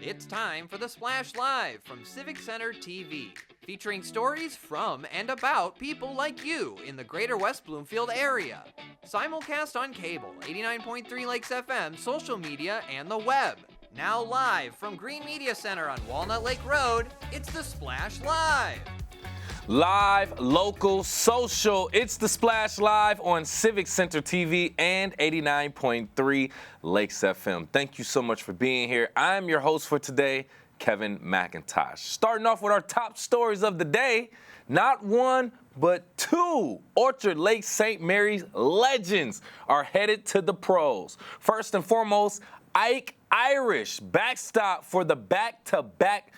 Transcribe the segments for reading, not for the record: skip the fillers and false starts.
It's time for the Splash Live from Civic Center TV, featuring stories from and about people like you in the greater West Bloomfield area. Simulcast on cable, 89.3 Lakes FM, social media, and the web. Now live from Green Media Center on Walnut Lake Road, it's the Splash Live. Live, local, social. It's the Splash Live on Civic Center TV and 89.3 Lakes FM. Thank you so much for being here. I'm your host for today, Kevin McIntosh. Starting off with our top stories of the day, not one, but two Orchard Lake St. Mary's legends are headed to the pros. First and foremost, Ike Irish, backstop for the back-to-back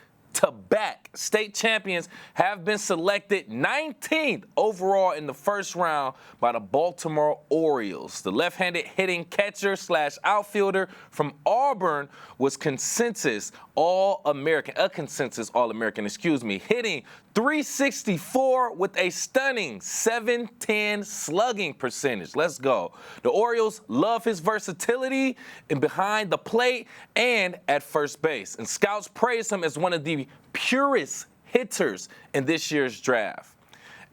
state champions, have been selected 19th overall in the first round by the Baltimore Orioles. The left-handed hitting catcher / outfielder from Auburn was consensus All-American, hitting .364 with a stunning .710 slugging percentage. Let's go. The Orioles love his versatility in behind the plate and at first base, and scouts praise him as one of the purest hitters in this year's draft.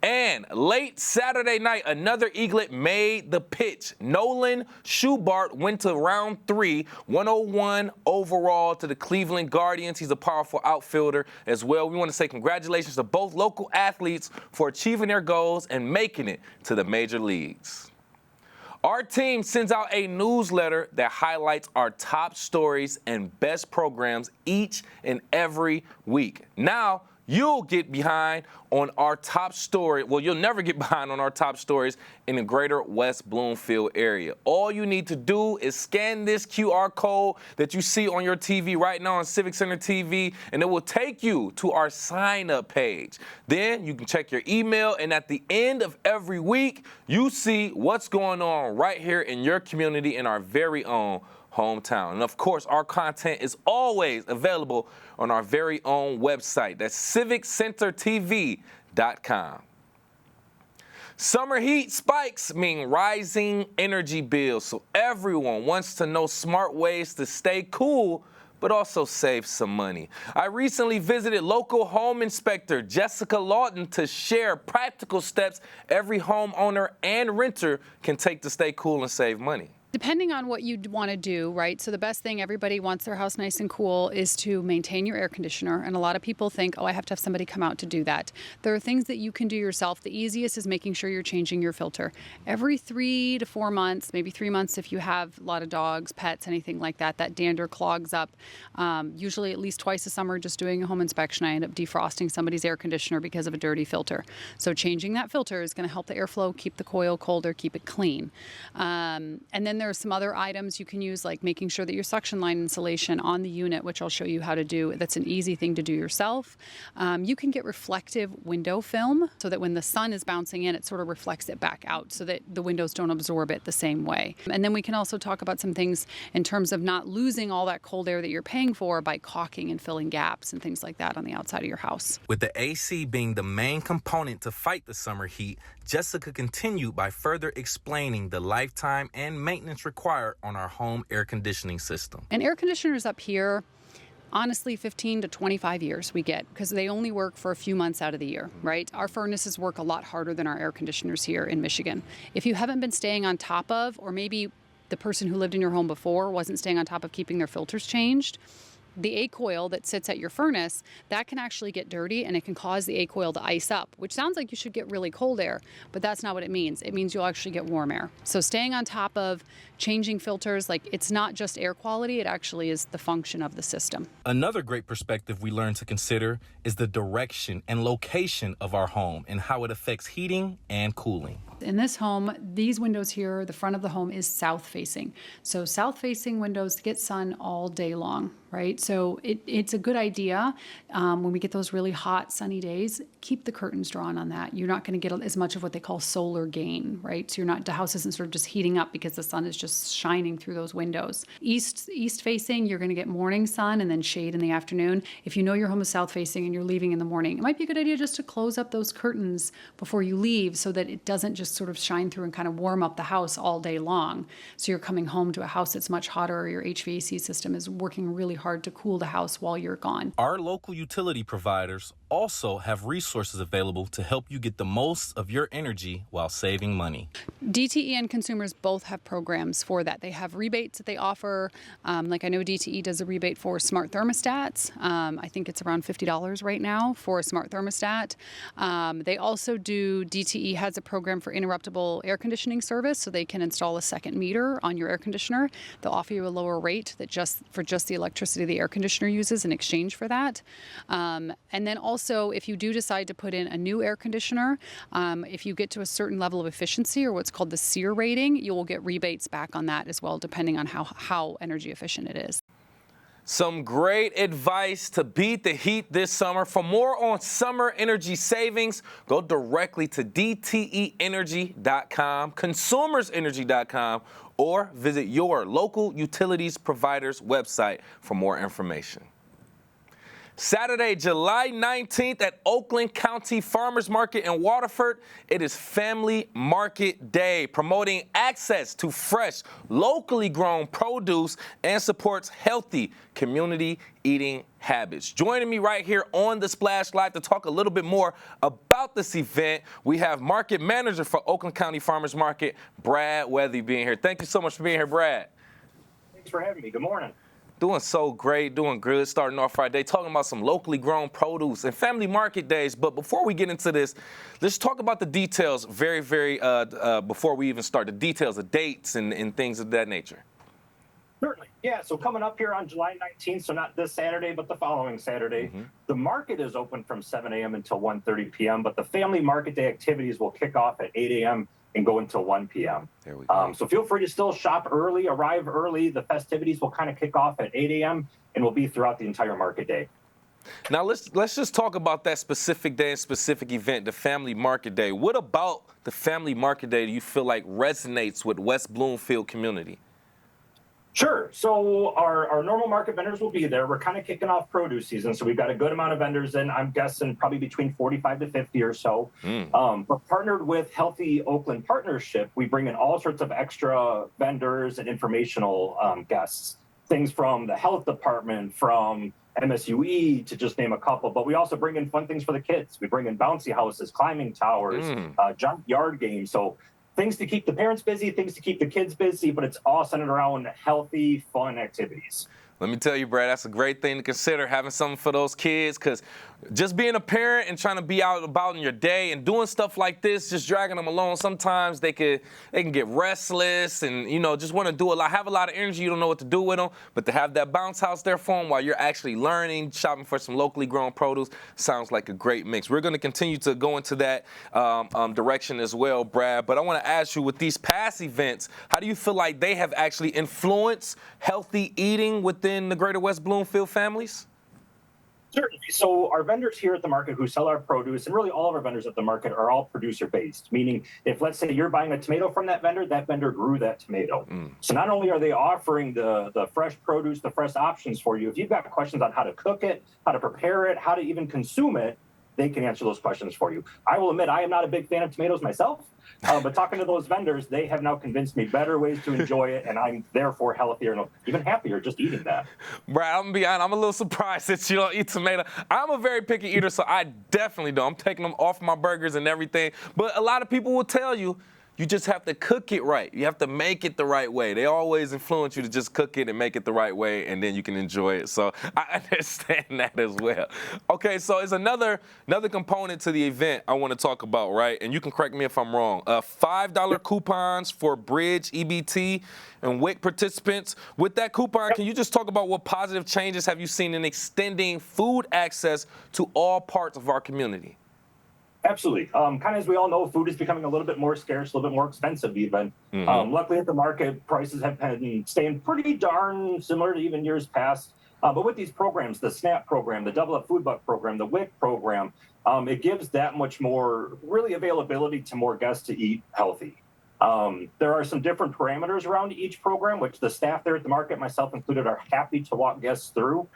And late Saturday night, another Eaglet made the pitch. Nolan Schubart went to round 3, 101 overall to the Cleveland Guardians. He's a powerful outfielder as well. We want to say congratulations to both local athletes for achieving their goals and making it to the major leagues. Our team sends out a newsletter that highlights our top stories and best programs each and every week. Now, you'll get behind on our top story. Well, you'll never get behind on our top stories in the greater West Bloomfield area. All you need to do is scan this QR code that you see on your TV right now on Civic Center TV, and it will take you to our sign-up page. Then you can check your email, and at the end of every week, you see what's going on right here in your community in our very own hometown. And of course, our content is always available on our very own website. That's civiccentertv.com. Summer heat spikes mean rising energy bills, so everyone wants to know smart ways to stay cool but also save some money. I recently visited local home inspector Jessica Lawton to share practical steps every homeowner and renter can take to stay cool and save money. Depending on what you want to do, right? So the best thing, everybody wants their house nice and cool, is to maintain your air conditioner. And a lot of people think, oh, I have to have somebody come out to do that. There are things that you can do yourself. The easiest is making sure you're changing your filter. Every 3 to 4 months, maybe 3 months if you have a lot of dogs, pets, anything like that, that dander clogs up. Usually at least twice a summer, just doing a home inspection, I end up defrosting somebody's air conditioner because of a dirty filter. So changing that filter is going to help the airflow, keep the coil colder, keep it clean. And then there are some other items you can use, like making sure that your suction line insulation on the unit, which I'll show you how to do. That's an easy thing to do yourself. You can get reflective window film so that when the sun is bouncing in, it sort of reflects it back out so that the windows don't absorb it the same way. And then we can also talk about some things in terms of not losing all that cold air that you're paying for by caulking and filling gaps and things like that on the outside of your house. With the AC being the main component to fight the summer heat, Jessica continued by further explaining the lifetime and maintenance required on our home air conditioning system. And air conditioners up here, honestly, 15 to 25 years we get, because they only work for a few months out of the year, right? Our furnaces work a lot harder than our air conditioners here in Michigan. If you haven't been staying on top of, or maybe the person who lived in your home before wasn't staying on top of keeping their filters changed, the A-coil that sits at your furnace, that can actually get dirty and it can cause the A-coil to ice up, which sounds like you should get really cold air, but that's not what it means. It means you'll actually get warm air. So staying on top of changing filters, like it's not just air quality, it actually is the function of the system. Another great perspective we learned to consider is the direction and location of our home and how it affects heating and cooling. In this home, these windows here, the front of the home is south facing. So south facing windows get sun all day long, right? So it's a good idea when we get those really hot sunny days, keep the curtains drawn on that. You're not going to get as much of what they call solar gain, right? So the house isn't sort of just heating up because the sun is just shining through those windows. East facing, you're going to get morning sun and then shade in the afternoon. If you know your home is south facing and you're leaving in the morning, it might be a good idea just to close up those curtains before you leave so that it doesn't just sort of shine through and kind of warm up the house all day long. So you're coming home to a house that's much hotter, or your HVAC system is working really hard to cool the house while you're gone. Our local utility providers also have resources available to help you get the most of your energy while saving money. DTE and consumers both have programs for that. They have rebates that they offer. Like I know DTE does a rebate for smart thermostats. I think it's around $50 right now for a smart thermostat. They also do, DTE has a program for interruptible air conditioning service, so they can install a second meter on your air conditioner. They'll offer you a lower rate that just the electricity the air conditioner uses in exchange for that. And then also, if you do decide to put in a new air conditioner, if you get to a certain level of efficiency, or what's called the SEER rating, you will get rebates back on that as well, depending on how energy efficient it is. Some great advice to beat the heat this summer. For more on summer energy savings, go directly to dteenergy.com, consumersenergy.com, or visit your local utilities provider's website for more information. Saturday, July 19th at Oakland County Farmers Market in Waterford, it is Family Market Day, promoting access to fresh, locally grown produce and supports healthy community eating habits. Joining me right here on the Splash Live to talk a little bit more about this event, we have Market Manager for Oakland County Farmers Market, Brad Weathy, being here. Thank you so much for being here, Brad. Thanks for having me. Good morning. Doing so great, doing good, starting off Friday, talking about some locally grown produce and family market days. But before we get into this, let's talk about the details before we even start, the details, the dates and things of that nature. Certainly. Yeah, so coming up here on July 19th, so not this Saturday, but the following Saturday, the market is open from 7 a.m. until 1:30 p.m., but the family market day activities will kick off at 8 a.m. and go until 1 p.m. There we go. So feel free to still shop early, arrive early. The festivities will kind of kick off at 8 a.m. and will be throughout the entire market day. Now let's just talk about that specific day and specific event, the Family Market Day. What about the Family Market Day do you feel like resonates with West Bloomfield community? Sure. So our normal market vendors will be there. We're kind of kicking off produce season, so we've got a good amount of vendors in. I'm guessing probably between 45 to 50 or so. But partnered with Healthy Oakland Partnership, we bring in all sorts of extra vendors and informational guests. Things from the health department, from MSUE, to just name a couple. But we also bring in fun things for the kids. We bring in bouncy houses, climbing towers, junkyard games. So things to keep the parents busy, things to keep the kids busy, but it's all centered around healthy, fun activities. Let me tell you, Brad, that's a great thing to consider, having something for those kids, because just being a parent and trying to be out about in your day and doing stuff like this, just dragging them along, sometimes they can get restless and, just want to do a lot, have a lot of energy, you don't know what to do with them, but to have that bounce house there for them while you're actually learning, shopping for some locally grown produce, sounds like a great mix. We're going to continue to go into that direction as well, Brad, but I want to ask you, with these past events, how do you feel like they have actually influenced healthy eating within the greater West Bloomfield families? Certainly. So our vendors here at the market who sell our produce, and really all of our vendors at the market, are all producer-based, meaning if, let's say, you're buying a tomato from that vendor grew that tomato. So not only are they offering the fresh produce, the fresh options for you, if you've got questions on how to cook it, how to prepare it, how to even consume it, they can answer those questions for you. I will admit I am not a big fan of tomatoes myself, but talking to those vendors, they have now convinced me better ways to enjoy it, and I'm therefore healthier and even happier just eating that. Brad, I'm going to be honest, I'm a little surprised that you don't eat tomato. I'm a very picky eater, so I definitely don't. I'm taking them off my burgers and everything. But a lot of people will tell you, you just have to cook it right. You have to make it the right way. They always influence you to just cook it and make it the right way, and then you can enjoy it. So I understand that as well. Okay, so it's another component to the event I want to talk about, right? And you can correct me if I'm wrong. $5 coupons for Bridge, EBT, and WIC participants. With that coupon, can you just talk about what positive changes have you seen in extending food access to all parts of our community? Absolutely. Kind of as we all know, food is becoming a little bit more scarce, a little bit more expensive even. Luckily at the market, prices have been staying pretty darn similar to even years past. But with these programs, the SNAP program, the Double Up Food Buck program, the WIC program, it gives that much more really availability to more guests to eat healthy. There are some different parameters around each program, which the staff there at the market, myself included, are happy to walk guests through.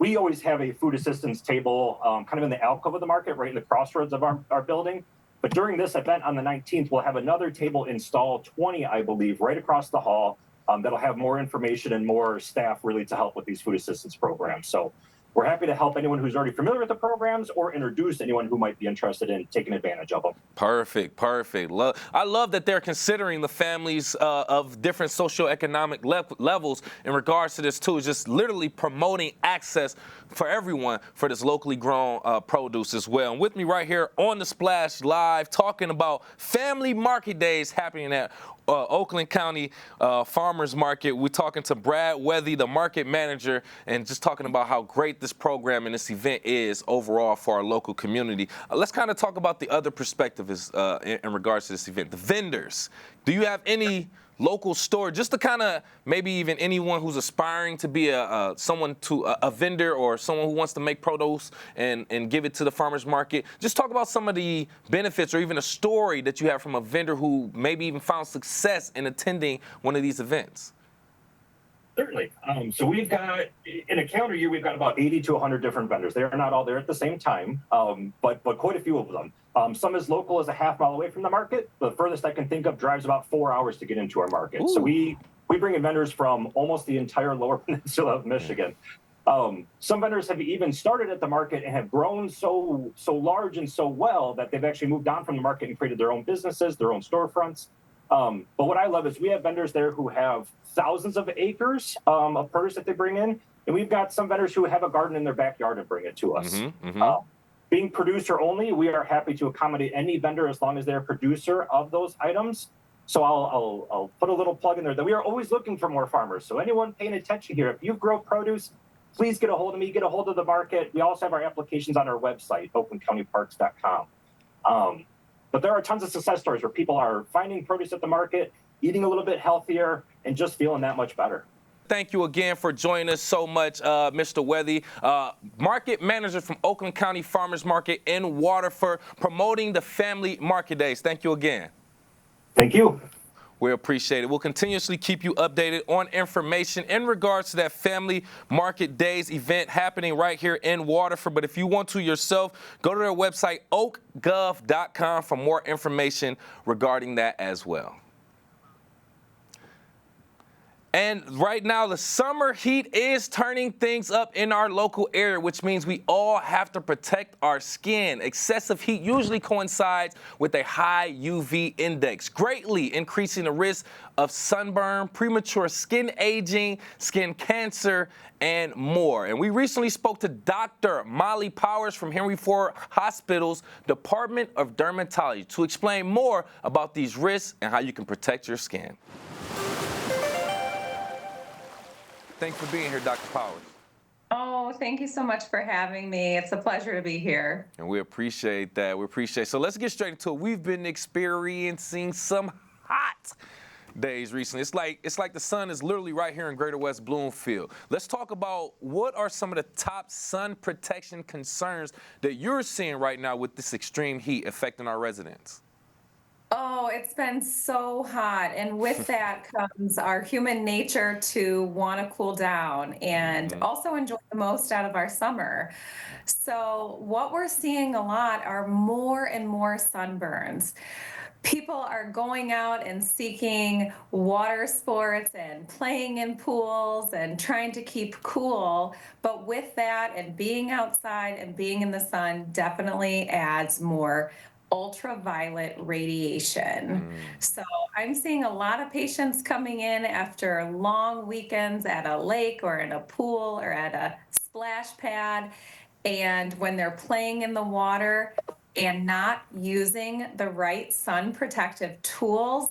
We always have a food assistance table kind of in the alcove of the market, right in the crossroads of our building. But during this event on the 19th, we'll have another table installed, 20, I believe, right across the hall. That'll have more information and more staff really to help with these food assistance programs. So we're happy to help anyone who's already familiar with the programs or introduce anyone who might be interested in taking advantage of them. Perfect, perfect. I love that they're considering the families of different socioeconomic levels in regards to this too. It's just literally promoting access for everyone for this locally grown produce as well. And with me right here on the Splash Live, talking about Family Market Days happening at Oakland County Farmers Market. We're talking to Brad Wethy, the market manager, and just talking about how great this program and this event is overall for our local community. Let's kind of talk about the other perspective in regards to this event. The vendors. Do you have any local store, just to kind of maybe even anyone who's aspiring to be a vendor or someone who wants to make produce and give it to the farmers market? Just talk about some of the benefits or even a story that you have from a vendor who maybe even found success in attending one of these events. Certainly. So we've got, in a calendar year, we've got about 80 to 100 different vendors. They are not all there at the same time, but quite a few of them. Some as local as a half mile away from the market. The furthest I can think of drives about 4 hours to get into our market. Ooh. So we bring in vendors from almost the entire lower peninsula of Michigan. Some vendors have even started at the market and have grown so large and so well that they've actually moved on from the market and created their own businesses, their own storefronts. But what I love is we have vendors there who have thousands of acres of produce that they bring in, and we've got some vendors who have a garden in their backyard and bring it to us. Being producer only, we are happy to accommodate any vendor as long as they're a producer of those items. So I'll put a little plug in there that we are always looking for more farmers. So anyone paying attention here, if you grow produce, please get a hold of me, get a hold of the market. We also have our applications on our website, oaklandcountyparks.com. But there are tons of success stories where people are finding produce at the market, eating a little bit healthier, and just feeling that much better. Thank you again for joining us so much, Mr. Wethy, market manager from Oakland County Farmers Market in Waterford, promoting the Family Market Days. Thank you again. Thank you. We appreciate it. We'll continuously keep you updated on information in regards to that Family Market Days event happening right here in Waterford. But if you want to yourself, go to their website, oakgov.com, for more information regarding that as well. And right now, the summer heat is turning things up in our local area, which means we all have to protect our skin. Excessive heat usually coincides with a high UV index, greatly increasing the risk of sunburn, premature skin aging, skin cancer, and more. And we recently spoke to Dr. Molly Powers from Henry Ford Hospital's Department of Dermatology to explain more about these risks and how you can protect your skin. Thanks for being here, Dr. Powers. Oh, thank you so much for having me. It's a pleasure to be here. And we appreciate that. We appreciate it. So let's get straight into it. We've been experiencing some hot days recently. It's like the sun is literally right here in Greater West Bloomfield. Let's talk about what are some of the top sun protection concerns that you're seeing right now with this extreme heat affecting our residents. Oh, it's been so hot. And with that comes our human nature to want to cool down and also enjoy the most out of our summer. So what we're seeing a lot are more and more sunburns. People are going out and seeking water sports and playing in pools and trying to keep cool. But with that and being outside and being in the sun definitely adds more ultraviolet radiation. So I'm seeing a lot of patients coming in after long weekends at a lake or in a pool or at a splash pad. And when they're playing in the water and not using the right sun protective tools,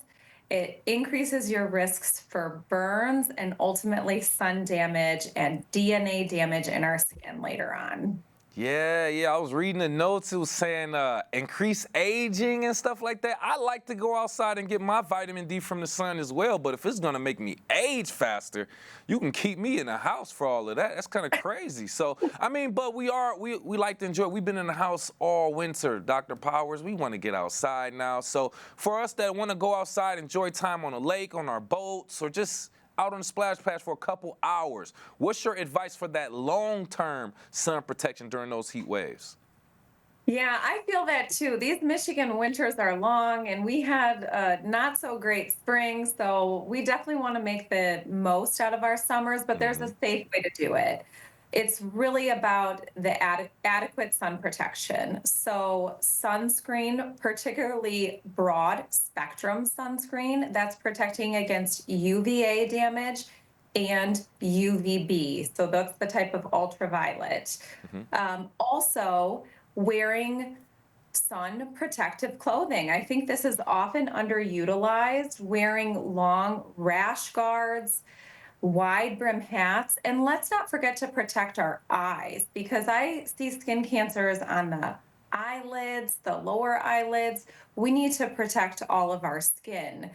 it increases your risks for burns and ultimately sun damage and DNA damage in our skin later on. Yeah, I was reading the notes. It was saying increased aging and stuff like that. I like to go outside and get my vitamin D from the sun as well, but if it's gonna make me age faster, you can keep me in the house for all of that. That's kind of crazy. So, I mean, but we like to enjoy it. We've been in the house all winter, Dr. Powers. We want to get outside now. So for us that want to go outside, enjoy time on a lake, on our boats, or just out on the splash pad for a couple hours, what's your advice for that long-term sun protection during those heat waves? Yeah, I feel that too. These Michigan winters are long, and we had not so great spring. So we definitely want to make the most out of our summers, but there's a safe way to do it. It's really about the adequate sun protection. So, sunscreen, particularly broad spectrum sunscreen, that's protecting against UVA damage and UVB. So, that's the type of ultraviolet. Also, wearing sun protective clothing. I think this is often underutilized, wearing long rash guards, wide brim hats, and let's not forget to protect our eyes because I see skin cancers on the eyelids, the lower eyelids. We need to protect all of our skin.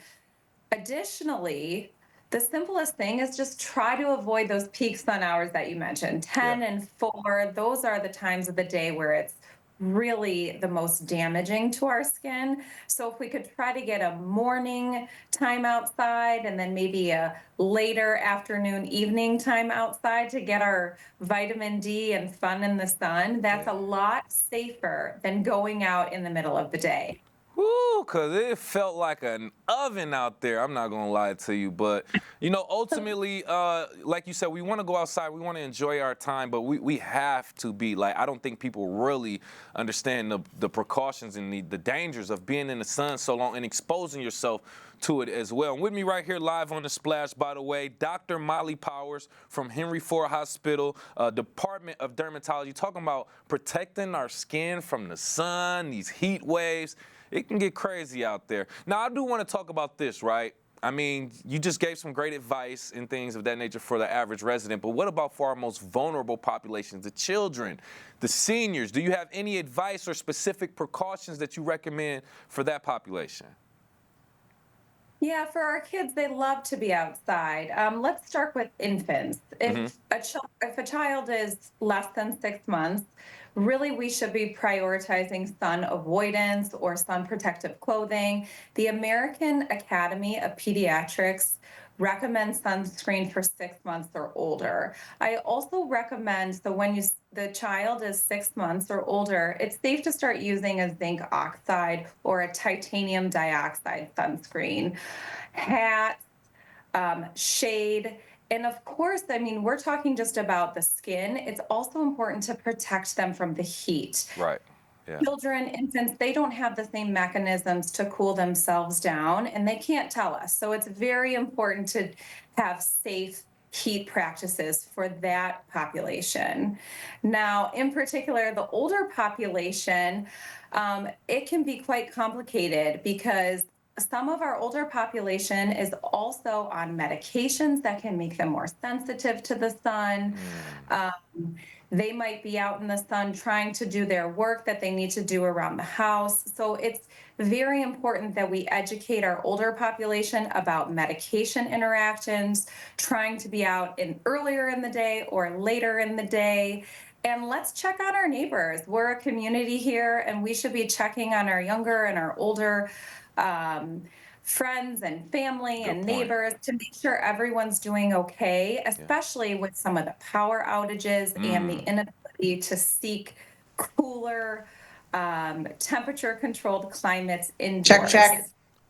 Additionally, the simplest thing is just try to avoid those peak sun hours that you mentioned, Yeah. 10 and 4. Those are the times of the day where it's really the most damaging to our skin. So if we could try to get a morning time outside and then maybe a later afternoon, evening time outside to get our vitamin D and fun in the sun, that's a lot safer than going out in the middle of the day. Woo, because it felt like an oven out there. I'm not going to lie to you. But, ultimately, like you said, we want to go outside. We want to enjoy our time. But we have to be like, I don't think people really understand the precautions and the dangers of being in the sun so long and exposing yourself to it as well. And with me right here live on The Splash, by the way, Dr. Molly Powers from Henry Ford Hospital, Department of Dermatology, talking about protecting our skin from the sun, these heat waves. It can get crazy out there. Now, I do want to talk about this, right? I mean, you just gave some great advice and things of that nature for the average resident, but what about for our most vulnerable populations, the children, the seniors? Do you have any advice or specific precautions that you recommend for that population? Yeah, for our kids, they love to be outside. Let's start with infants. If a child is less than 6 months, really we should be prioritizing sun avoidance or sun protective clothing. The American Academy of Pediatrics recommends sunscreen for 6 months or older. I also recommend, so when the child is 6 months or older, it's safe to start using a zinc oxide or a titanium dioxide sunscreen. Hats, shade, and of course, I mean, we're talking just about the skin. It's also important to protect them from the heat. Right. Yeah. Children, infants, they don't have the same mechanisms to cool themselves down and they can't tell us. So it's very important to have safe heat practices for that population. Now, in particular, the older population, it can be quite complicated because some of our older population is also on medications that can make them more sensitive to the sun. They might be out in the sun trying to do their work that they need to do around the house. So it's very important that we educate our older population about medication interactions, trying to be out earlier in the day or later in the day. And let's check on our neighbors. We're a community here, and we should be checking on our younger and our older friends and family and neighbors to make sure everyone's doing okay, especially with some of the power outages and the inability to seek cooler, temperature controlled climates indoors. Check.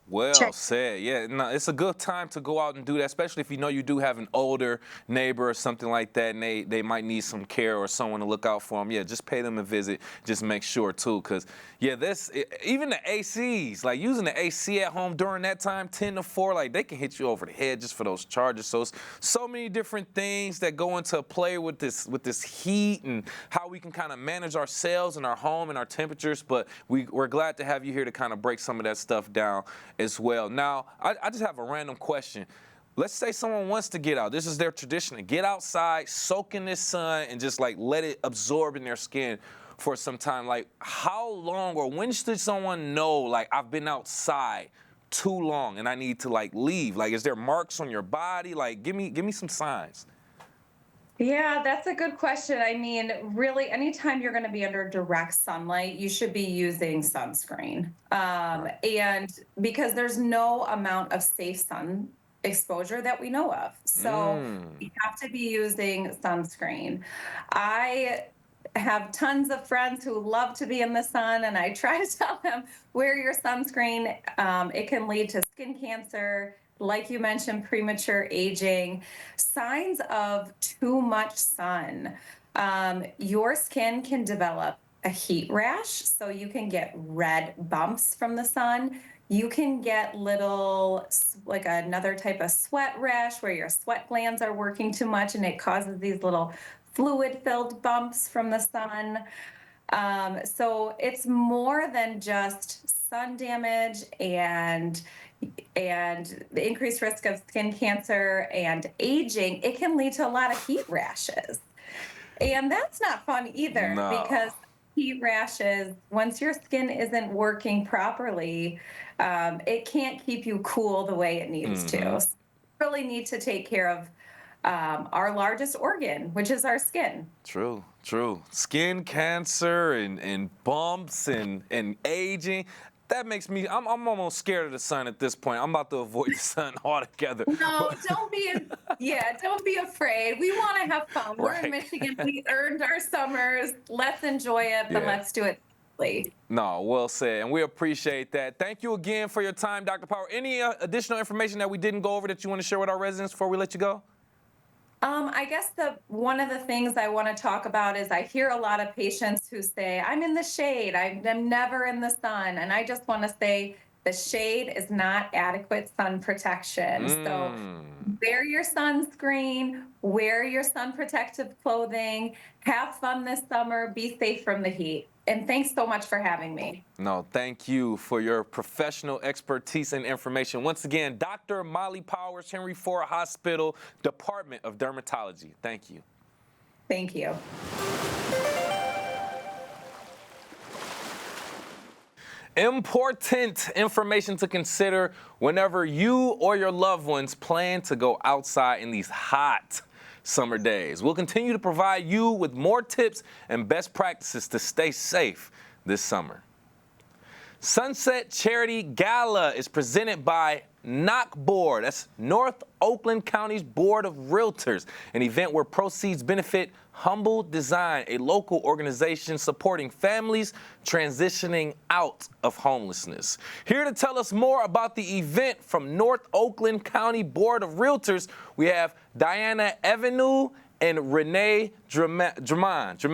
Well said. Yeah, no, it's a good time to go out and do that, especially if you know you do have an older neighbor or something like that, and they might need some care or someone to look out for them. Yeah, just pay them a visit. Just make sure, too, because, even the ACs, like using the AC at home during that time, 10 to 4, like they can hit you over the head just for those charges. So it's so many different things that go into play with this heat and how we can kind of manage ourselves and our home and our temperatures. But we're glad to have you here to kind of break some of that stuff down as well. Now, I just have a random question. Let's say someone wants to get out. This is their tradition, to get outside, soak in this sun, and just like let it absorb in their skin for some time. Like, how long or when should someone know, like, I've been outside too long and I need to like leave? Like, is there marks on your body? Like, give me some signs. Yeah, that's a good question. I mean, really, anytime you're going to be under direct sunlight, you should be using sunscreen. And because there's no amount of safe sun exposure that we know of. So you have to be using sunscreen. I have tons of friends who love to be in the sun, and I try to tell them, wear your sunscreen. It can lead to skin cancer, like you mentioned, premature aging, signs of too much sun. Your skin can develop a heat rash, so you can get red bumps from the sun. You can get little, like another type of sweat rash where your sweat glands are working too much and it causes these little fluid-filled bumps from the sun. So it's more than just sun damage and the increased risk of skin cancer and aging. It can lead to a lot of heat rashes. And that's not fun either, No. because heat rashes, once your skin isn't working properly, it can't keep you cool the way it needs to. So we really need to take care of our largest organ, which is our skin. True, true. Skin cancer and bumps and aging. That makes me, I'm almost scared of the sun at this point. I'm about to avoid the sun altogether. No, don't be afraid. We want to have fun. We're in Right. Michigan. We earned our summers. Let's enjoy it, but Yeah. let's do it safely. No, well said, and we appreciate that. Thank you again for your time, Dr. Power. Any additional information that we didn't go over that you want to share with our residents before we let you go? I guess one of the things I want to talk about is I hear a lot of patients who say, I'm in the shade, I'm never in the sun. And I just want to say the shade is not adequate sun protection. So wear your sunscreen, wear your sun protective clothing, have fun this summer, be safe from the heat. And thanks so much for having me. No, thank you for your professional expertise and information. Once again, Dr. Molly Powers, Henry Ford Hospital, Department of Dermatology. Thank you. Thank you. Important information to consider whenever you or your loved ones plan to go outside in these hot summer days. We'll continue to provide you with more tips and best practices to stay safe this summer. Sunset Charity Gala is presented by NOC that's North Oakland County's Board of Realtors, an event where proceeds benefit Humble Design, a local organization supporting families transitioning out of homelessness. Here to tell us more about the event from North Oakland County Board of Realtors, we have Diana Evenue and Renee Drummond. Drummond.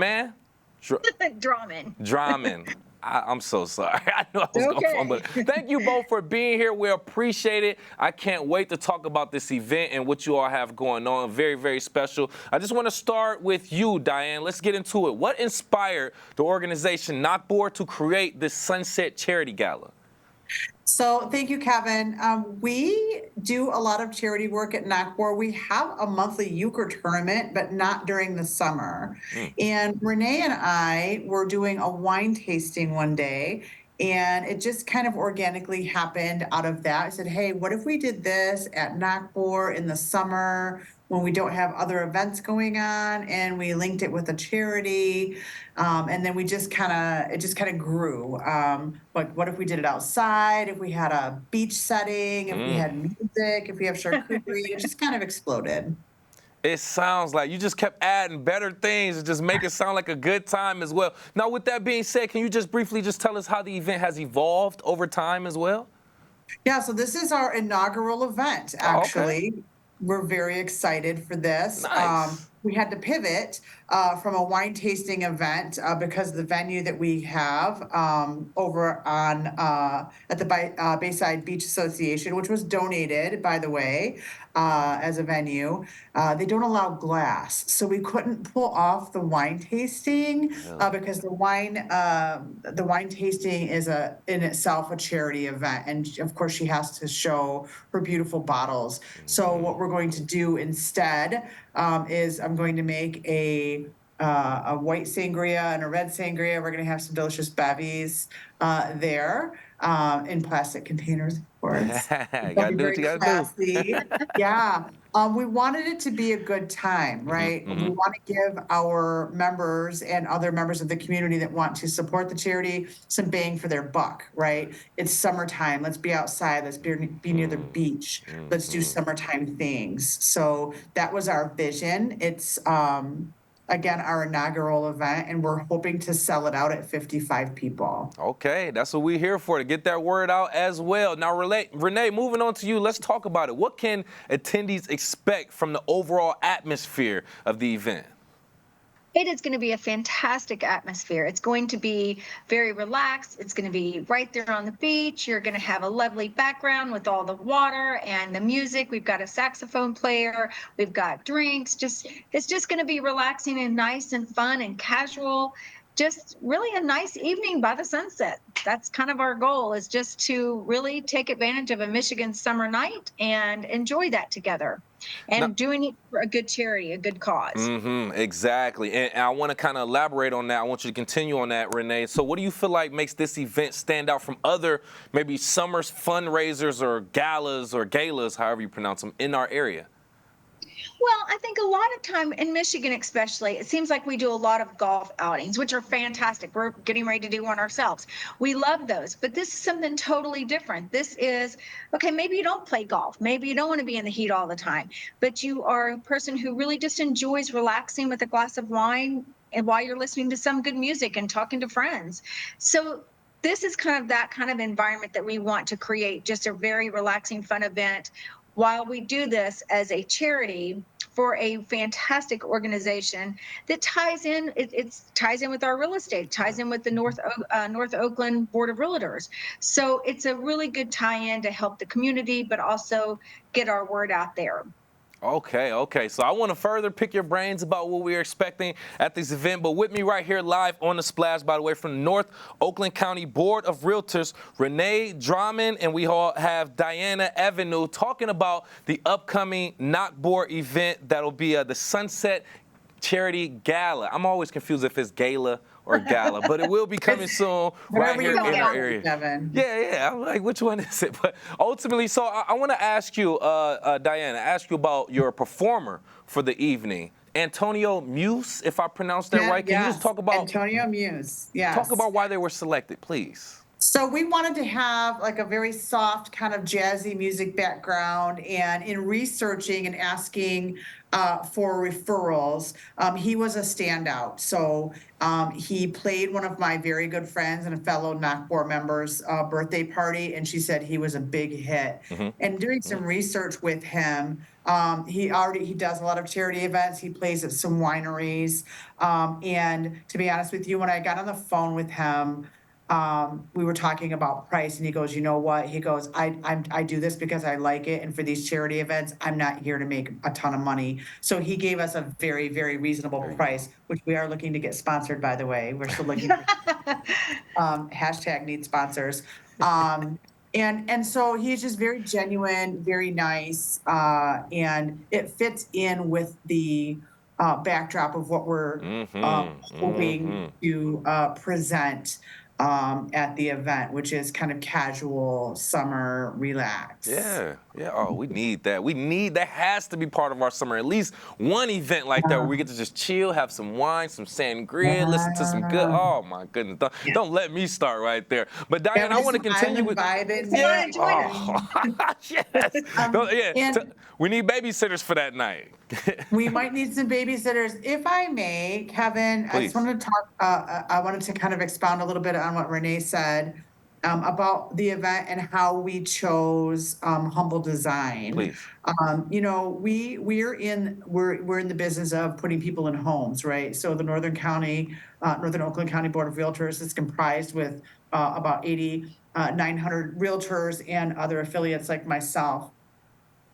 I'm so sorry. I knew I was going to fumble. Thank you both for being here. We appreciate it. I can't wait to talk about this event and what you all have going on. Very, very special. I just want to start with you, Diane. Let's get into it. What inspired the organization NOC Board to create this Sunset Charity Gala? So thank you, Kevin. We do a lot of charity work at NOC Board. We have a monthly euchre tournament, but not during the summer. And Renee and I were doing a wine tasting one day, and it just kind of organically happened out of that. I said, hey, what if we did this at NOC Board in the summer when we don't have other events going on, and we linked it with a charity, and then it just kind of grew. Like, what if we did it outside? If we had a beach setting? If we had music? If we have charcuterie? It just kind of exploded. It sounds like you just kept adding better things and just make it sound like a good time as well. Now, with that being said, can you just briefly just tell us how the event has evolved over time as well? Yeah, so this is our inaugural event, actually. Okay. We're very excited for this. Nice. We had to pivot from a wine tasting event because the venue that we have over on at the Bayside Beach Association, which was donated, by the way, as a venue, they don't allow glass, so we couldn't pull off the wine tasting because the wine tasting is in itself a charity event, and of course she has to show her beautiful bottles. So what we're going to do instead is I'm going to make a white sangria and a red sangria. We're going to have some delicious bevies there in plastic containers, of course. Gotta do what you gotta do. Yeah. We wanted it to be a good time, right? We want to give our members and other members of the community that want to support the charity some bang for their buck, right? It's summertime. Let's be outside. Let's be near the beach. Let's do summertime things. So that was our vision. It's again, our inaugural event, and we're hoping to sell it out at 55 people. Okay, that's what we're here for, to get that word out as well. Now, Renee, moving on to you, let's talk about it. What can attendees expect from the overall atmosphere of the event? It is going to be a fantastic atmosphere. It's going to be very relaxed. It's going to be right there on the beach. You're going to have a lovely background with all the water and the music. We've got a saxophone player. We've got drinks. It's just going to be relaxing and nice and fun and casual. Just really a nice evening by the sunset. That's kind of our goal, is just to really take advantage of a Michigan summer night and enjoy that together. And doing it for a good charity, a good cause. Exactly. And I want to kind of elaborate on that. I want you to continue on that, Renee. So what do you feel like makes this event stand out from other maybe summer fundraisers or galas, however you pronounce them, in our area? Well, I think a lot of time in Michigan especially, it seems like we do a lot of golf outings, which are fantastic. We're getting ready to do one ourselves. We love those, but this is something totally different. This is, okay, maybe you don't play golf. Maybe you don't want to be in the heat all the time, but you are a person who really just enjoys relaxing with a glass of wine and while you're listening to some good music and talking to friends. So this is kind of that kind of environment that we want to create, just a very relaxing, fun event, while we do this as a charity for a fantastic organization that ties in. It ties in with our real estate, ties in with the North Oakland Board of Realtors. So it's a really good tie-in to help the community, but also get our word out there. Okay. So I want to further pick your brains about what we're expecting at this event. But with me right here live on The Splash, by the way, from the North Oakland County Board of Realtors, Renee Drummond, and we all have Diana Avenue talking about the upcoming knockboard event that'll be the Sunset Charity Gala. I'm always confused if it's gala or gala, but it will be coming soon right here in our area. Yeah. I'm like, which one is it? But ultimately, so I want to ask you, Diana, about your performer for the evening, Antonio Muse, if I pronounced that right. Can you just talk about Antonio Muse? Yes. Talk about why they were selected, please. So we wanted to have like a very soft kind of jazzy music background, and in researching and asking for referrals, he was a standout. So he played one of my very good friends and a fellow knockboard member's birthday party, and she said he was a big hit. And doing some research with him, he does a lot of charity events. He plays at some wineries. And to be honest with you, when I got on the phone with him, we were talking about price, and he goes, you know what? He goes, I do this because I like it, and for these charity events, I'm not here to make a ton of money. So he gave us a very, very reasonable price, which we are looking to get sponsored, by the way. We're still looking for hashtag need sponsors. And so he's just very genuine, very nice, and it fits in with the backdrop of what we're hoping to present at the event, which is kind of casual, summer, relax. Yeah. Oh, we need that. That has to be part of our summer. At least one event like that where we get to just chill, have some wine, some sangria, listen to some good. Oh my goodness! Don't let me start right there. But Diane, I want to continue with. Yes. We need babysitters for that night. We might need some babysitters. If I may, Kevin, Please. I just wanted to talk, I wanted to kind of expound a little bit on what Renee said about the event and how we chose humble design. Please. You know, we're in the business of putting people in homes, right? So the Northern Oakland County Board of Realtors is comprised with about 900 realtors and other affiliates like myself.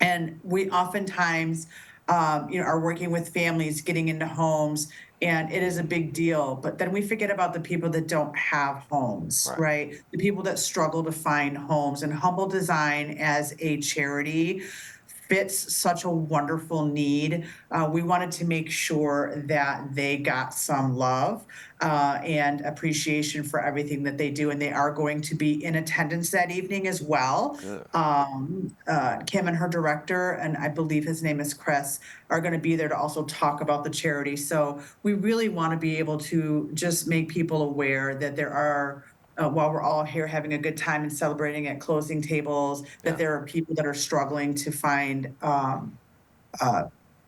And we oftentimes are working with families getting into homes, and it is a big deal. But then we forget about the people that don't have homes, right? The people that struggle to find homes. And Humble Design as a charity fits such a wonderful need. We wanted to make sure that they got some love and appreciation for everything that they do. And they are going to be in attendance that evening as well. Kim and her director, and I believe his name is Chris, are going to be there to also talk about the charity. So we really want to be able to just make people aware that there are, while we're all here having a good time and celebrating at closing tables, that there are people that are struggling to find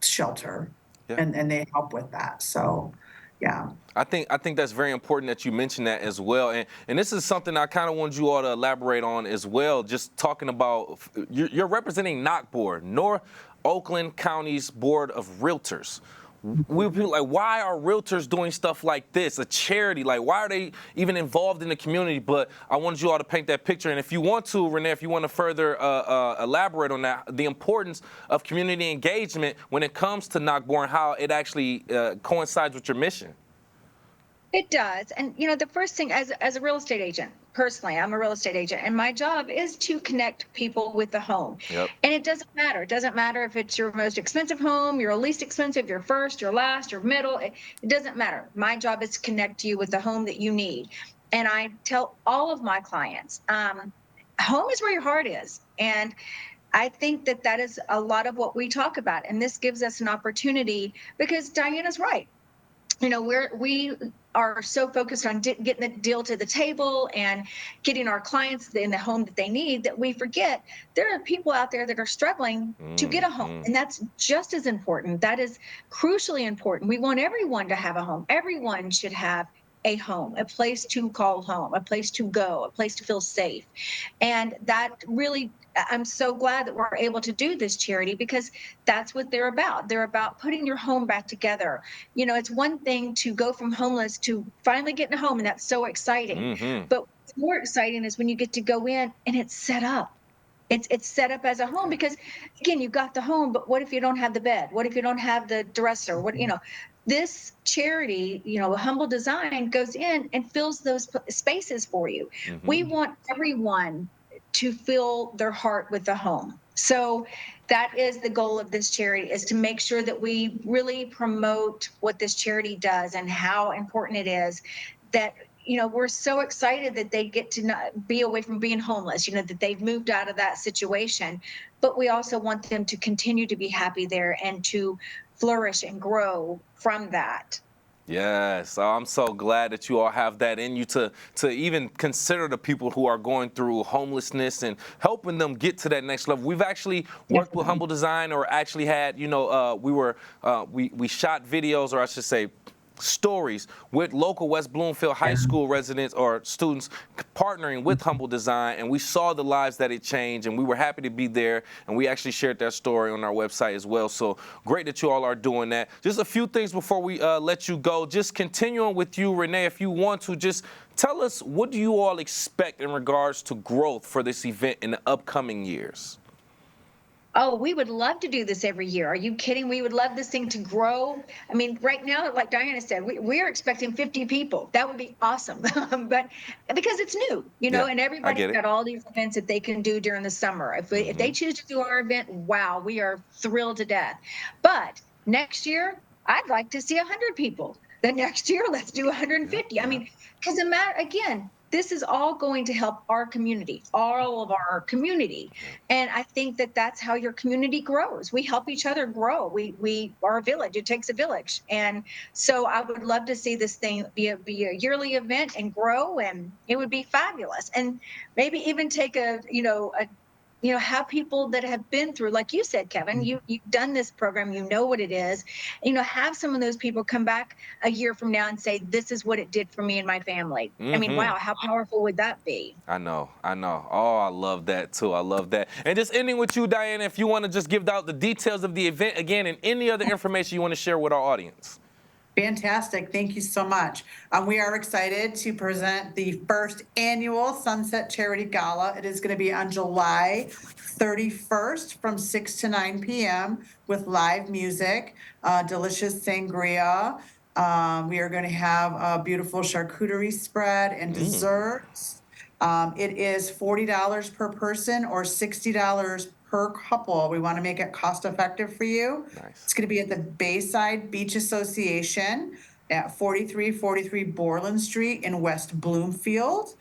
shelter. Yeah. and they help with that. So, yeah. I think that's very important that you mention that as well. And this is something I kind of want you all to elaborate on as well. Just talking about, you're representing NOCBOR, North Oakland County's Board of Realtors. We people like, why are realtors doing stuff like this? A charity, like, why are they even involved in the community? But I wanted you all to paint that picture. And if you want to, Renee, if you want to further elaborate on that, the importance of community engagement when it comes to NOCBOR and how it actually coincides with your mission. It does. And, the first thing as a real estate agent, personally, I'm a real estate agent, and my job is to connect people with the home. Yep. And it doesn't matter. It doesn't matter if it's your most expensive home, your least expensive, your first, your last, your middle. It doesn't matter. My job is to connect you with the home that you need. And I tell all of my clients, home is where your heart is. And I think that is a lot of what we talk about. And this gives us an opportunity because Diana's right. We are so focused on getting the deal to the table and getting our clients in the home that they need that we forget there are people out there that are struggling to get a home. And that's just as important. That is crucially important. We want everyone to have a home. Everyone should have a home, a place to call home, a place to go, a place to feel safe. And that really, I'm so glad that we're able to do this charity because that's what they're about. They're about putting your home back together. It's one thing to go from homeless to finally getting a home, and that's so exciting. But what's more exciting is when you get to go in and it's set up. It's set up as a home because, again, you've got the home, but what if you don't have the bed? What if you don't have the dresser? This charity, Humble Design, goes in and fills those spaces for you. We want everyone to fill their heart with the home. So that is the goal of this charity, is to make sure that we really promote what this charity does and how important it is that, we're so excited that they get to not be away from being homeless, that they've moved out of that situation. But we also want them to continue to be happy there and to flourish and grow from that. Yes, I'm so glad that you all have that in you to even consider the people who are going through homelessness and helping them get to that next level. We've actually worked with Humble Design, or actually had, we shot videos, or I should say, stories with local West Bloomfield high school residents or students partnering with Humble Design, and we saw the lives that it changed, and we were happy to be there, and we actually shared that story on our website as well. So great that you all are doing that. Just a few things before we let you go. Just continuing with you, Renee, if you want to just tell us, what do you all expect in regards to growth for this event in the upcoming years? Oh, we would love to do this every year. Are you kidding? We would love this thing to grow. I mean, right now, like Diana said, we're expecting 50 people. That would be awesome. But because it's new, and everybody's got all these events that they can do during the summer. If they choose to do our event, wow, we are thrilled to death. But next year, I'd like to see 100 people. The next year, let's do 150. I mean, because again, this is all going to help our community, all of our community. And I think that that's how your community grows. We help each other grow. We are a village. It takes a village. And so I would love to see this thing be a yearly event and grow, and it would be fabulous. And maybe even take have people that have been through, like you said, Kevin, you've done this program, what it is, have some of those people come back a year from now and say, this is what it did for me and my family. I mean, wow, how powerful would that be? I know. Oh, I love that too. I love that. And just ending with you, Diana, if you want to just give out the details of the event again and any other information you want to share with our audience. Fantastic. Thank you so much. We are excited to present the first annual Sunset Charity Gala. It is going to be on July 31st from 6 to 9 p.m. with live music, delicious sangria. We are going to have a beautiful charcuterie spread and desserts. It is $40 per person or $60 per couple. We want to make it cost effective for you. Nice. It's going to be at the Bayside Beach Association at 4343 Borland Street in West Bloomfield.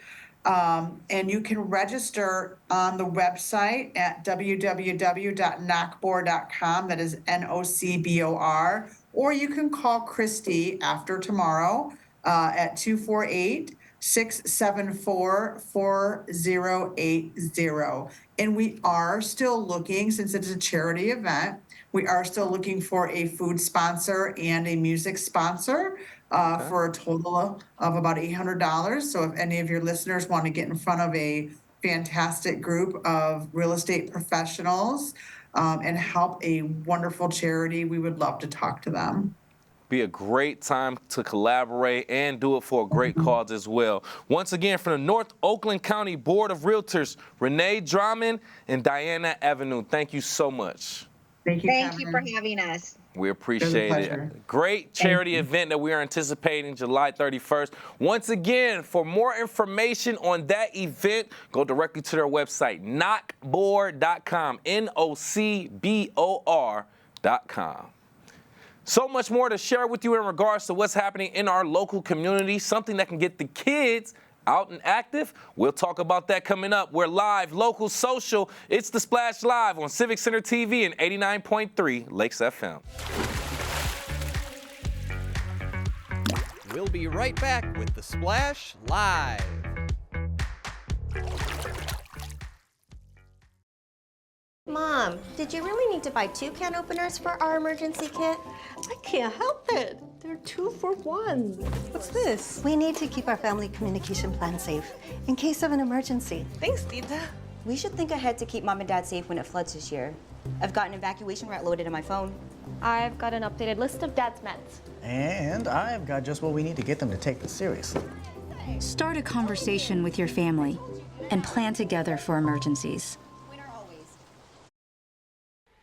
And you can register on the website at www.nocbor.com. That is NOCBOR. Or you can call Christy after tomorrow at 248-674-4080. And we are still looking, since it's a charity event, We are still looking for a food sponsor and a music sponsor for a total of about $800. So if any of your listeners want to get in front of a fantastic group of real estate professionals and help a wonderful charity, we would love to talk to them. Be a great time to collaborate and do it for a great cause as well. Once again, from the North Oakland County Board of Realtors, Renee Drummond and Diana Avenue, thank you so much. Thank you, Thank you for Kevin. having us. We appreciate pleasure. it. Great charity event that we are anticipating July 31st. Once again, for more information on that event, go directly to their website, nocbor.com, NOCBOR.com. So much more to share with you in regards to what's happening in our local community, something that can get the kids out and active. We'll talk about that coming up. We're live, local, social. It's The Splash Live on Civic Center TV and 89.3 Lakes FM. We'll be right back with The Splash Live. Mom, did you really need to buy 2 can openers for our emergency kit? I can't help it. They're 2 for 1. What's this? We need to keep our family communication plan safe in case of an emergency. Thanks, Tita. We should think ahead to keep Mom and Dad safe when it floods this year. I've got an evacuation route loaded in my phone. I've got an updated list of Dad's meds. And I've got just what we need to get them to take this seriously. Start a conversation with your family and plan together for emergencies.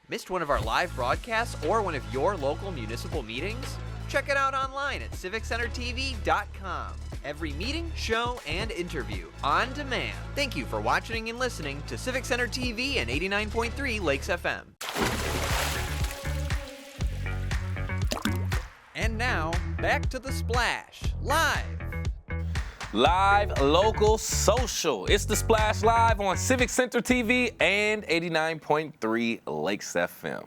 Missed one of our live broadcasts or one of your local municipal meetings? Check it out online at civiccentertv.com. Every meeting, show, and interview on demand. Thank you for watching and listening to Civic Center TV and 89.3 Lakes FM. And now, back to The Splash, live. Live, local, social. It's The Splash Live on Civic Center TV and 89.3 Lakes FM.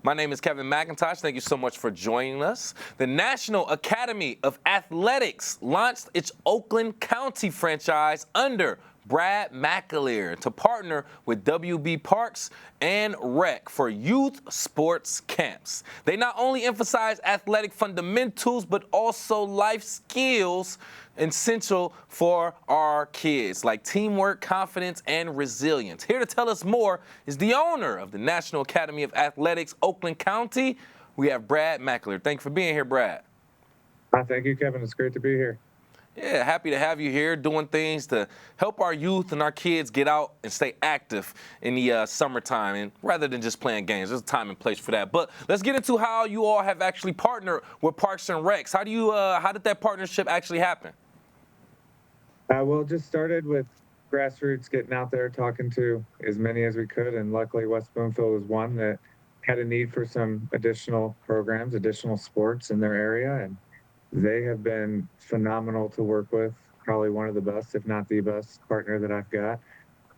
My name is Kevin McIntosh. Thank you so much for joining us. The National Academy of Athletics launched its Oakland County franchise under Brad McAleer to partner with WB Parks and Rec for youth sports camps. They not only emphasize athletic fundamentals, but also life skills essential for our kids, like teamwork, confidence, and resilience. Here to tell us more is the owner of the National Academy of Athletics, Oakland County. We have Brad McAleer. Thank you for being here, Brad. Thank you, Kevin. It's great to be here. Yeah, happy to have you here doing things to help our youth and our kids get out and stay active in the summertime, and rather than just playing games. There's a time and place for that. But let's get into how you all have actually partnered with Parks and Recs. How did that partnership actually happen? Well, it just started with grassroots, getting out there, talking to as many as we could, and luckily West Bloomfield was one that had a need for some additional programs, additional sports in their area, and they have been phenomenal to work with, probably one of the best, if not the best partner that I've got.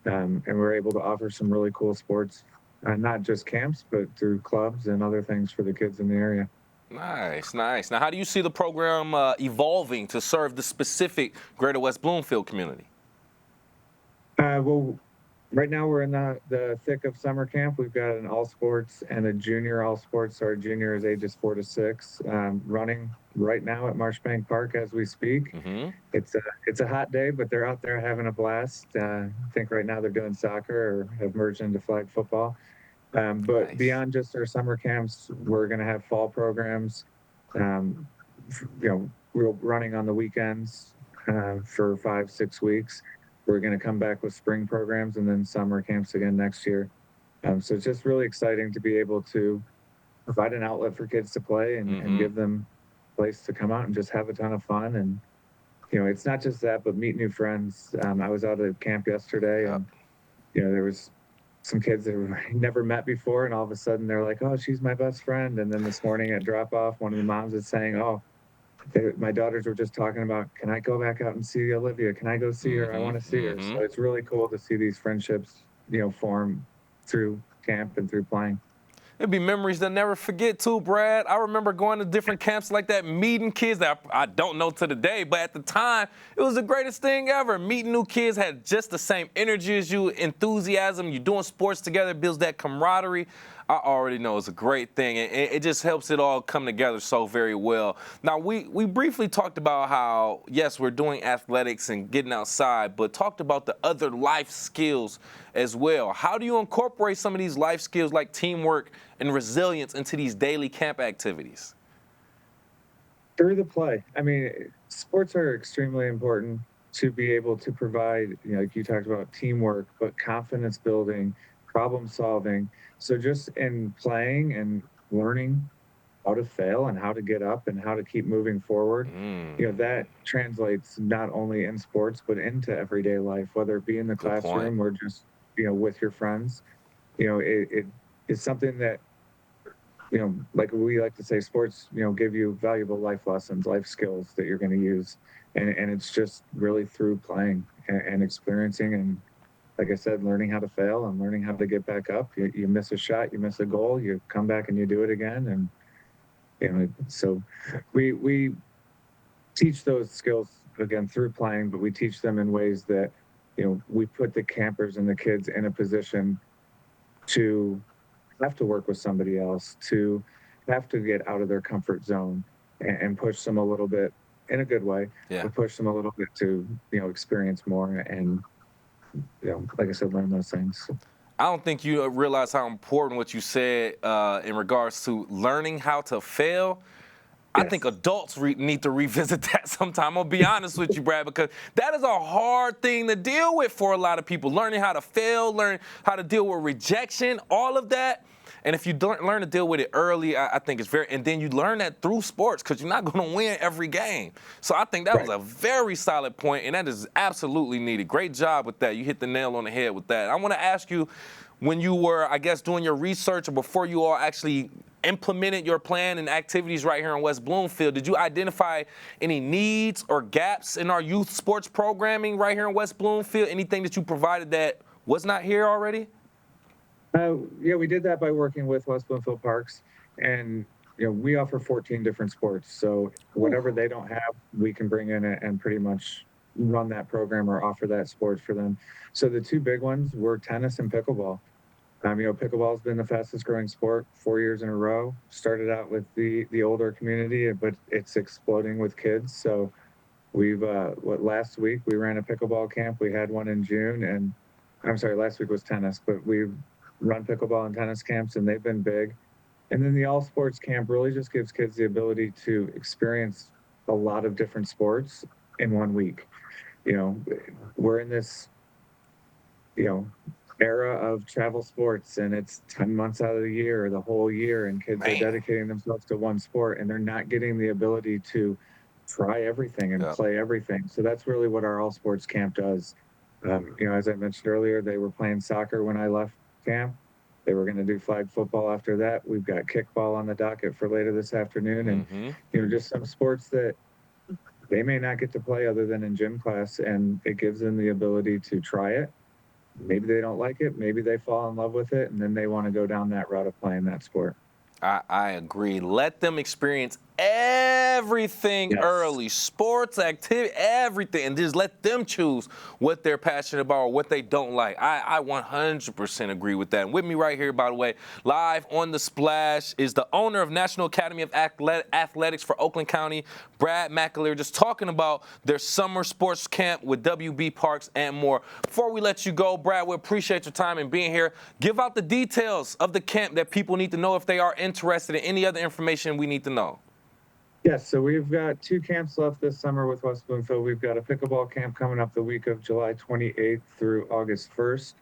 And we're able to offer some really cool sports, not just camps, but through clubs and other things for the kids in the area. Nice, nice. Now, how do you see the program evolving to serve the specific Greater West Bloomfield community? Well, right now we're in the thick of summer camp. We've got an all sports and a junior all sports. So our junior is ages 4 to 6, running right now at Marshbank Park as we speak. Mm-hmm. It's a hot day, but they're out there having a blast. I think right now they're doing soccer or have merged into flag football. But Nice. Beyond just our summer camps, we're going to have fall programs. We're running on the weekends for 5-6 weeks. We're going to come back with spring programs and then summer camps again next year. So it's just really exciting to be able to provide an outlet for kids to play and give them a place to come out and just have a ton of fun. And, it's not just that, but meet new friends. I was out at camp yesterday and, there was some kids that I never met before, and all of a sudden they're like, oh, she's my best friend. And then this morning at drop-off, one of the moms is saying, my daughters were just talking about, can I go back out and see Olivia? Can I go see her? I want to see her. So it's really cool to see these friendships, form through camp and through playing. It'd be memories they'll never forget too, Brad. I remember going to different camps like that, meeting kids that I don't know to the day, but at the time, it was the greatest thing ever. Meeting new kids had just the same energy as you, enthusiasm. You're doing sports together, builds that camaraderie. I already know it's a great thing, and it just helps it all come together so very well. Now, we briefly talked about how, yes, we're doing athletics and getting outside, but talked about the other life skills as well. How do you incorporate some of these life skills like teamwork and resilience into these daily camp activities? Through the play. I mean, sports are extremely important to be able to provide, like you talked about teamwork, but confidence building, problem solving. So just in playing and learning how to fail and how to get up and how to keep moving forward, that translates not only in sports, but into everyday life, whether it be in the classroom or just, with your friends. It is something that, like we like to say, sports, give you valuable life lessons, life skills that you're going to use. And it's just really through playing and experiencing and, like I said, learning how to fail and learning how to get back up. You miss a shot, you miss a goal, you come back and you do it again. And, so we teach those skills, again, through playing, but we teach them in ways that, we put the campers and the kids in a position to have to work with somebody else, to have to get out of their comfort zone and push them a little bit in a good way, to push them a little bit to, experience more and, like I said, learn those things. I don't think you realize how important what you said in regards to learning how to fail. I think adults need to revisit that sometime. I'm going to be honest with you, Brad, because that is a hard thing to deal with for a lot of people. Learning how to fail, learn how to deal with rejection, all of that. And if you don't learn to deal with it early, I think it's and then you learn that through sports because you're not going to win every game. So I think that was a very solid point, and that is absolutely needed. Great job with that. You hit the nail on the head with that. I want to ask you, when you were, I guess, doing your research or before you all actually implemented your plan and activities right here in West Bloomfield, did you identify any needs or gaps in our youth sports programming right here in West Bloomfield? Anything that you provided that was not here already? We did that by working with West Bloomfield Parks, and we offer 14 different sports. So whatever they don't have, we can bring in and pretty much run that program or offer that sport for them. So the two big ones were tennis and pickleball. Pickleball has been the fastest growing sport 4 years in a row. Started out with the older community, but it's exploding with kids. So we've last week we ran a pickleball camp. We had one in June, and I'm sorry, last week was tennis, but we've run pickleball and tennis camps, and they've been big. And then the all sports camp really just gives kids the ability to experience a lot of different sports in 1 week. We're in this, era of travel sports, and it's 10 months out of the year or the whole year, and kids are dedicating themselves to one sport, and they're not getting the ability to try everything and play everything. So that's really what our all sports camp does. As I mentioned earlier, they were playing soccer when I left camp. They were going to do flag football after that. We've got kickball on the docket for later this afternoon, and just some sports that they may not get to play other than in gym class, and it gives them the ability to try it. Maybe they don't like it. Maybe they fall in love with it, and then they want to go down that route of playing that sport. I agree. Let them experience everything early, sports, activity, everything, and just let them choose what they're passionate about or what they don't like. I 100% agree with that. And with me right here, by the way, live on The Splash is the owner of National Academy of Athletics for Oakland County, Brad McAleer, just talking about their summer sports camp with WB Parks and more. Before we let you go, Brad, we appreciate your time and being here. Give out the details of the camp that people need to know if they are interested in any other information we need to know. Yes, so we've got 2 camps left this summer with West Bloomfield. We've got a pickleball camp coming up the week of July 28th through August 1st.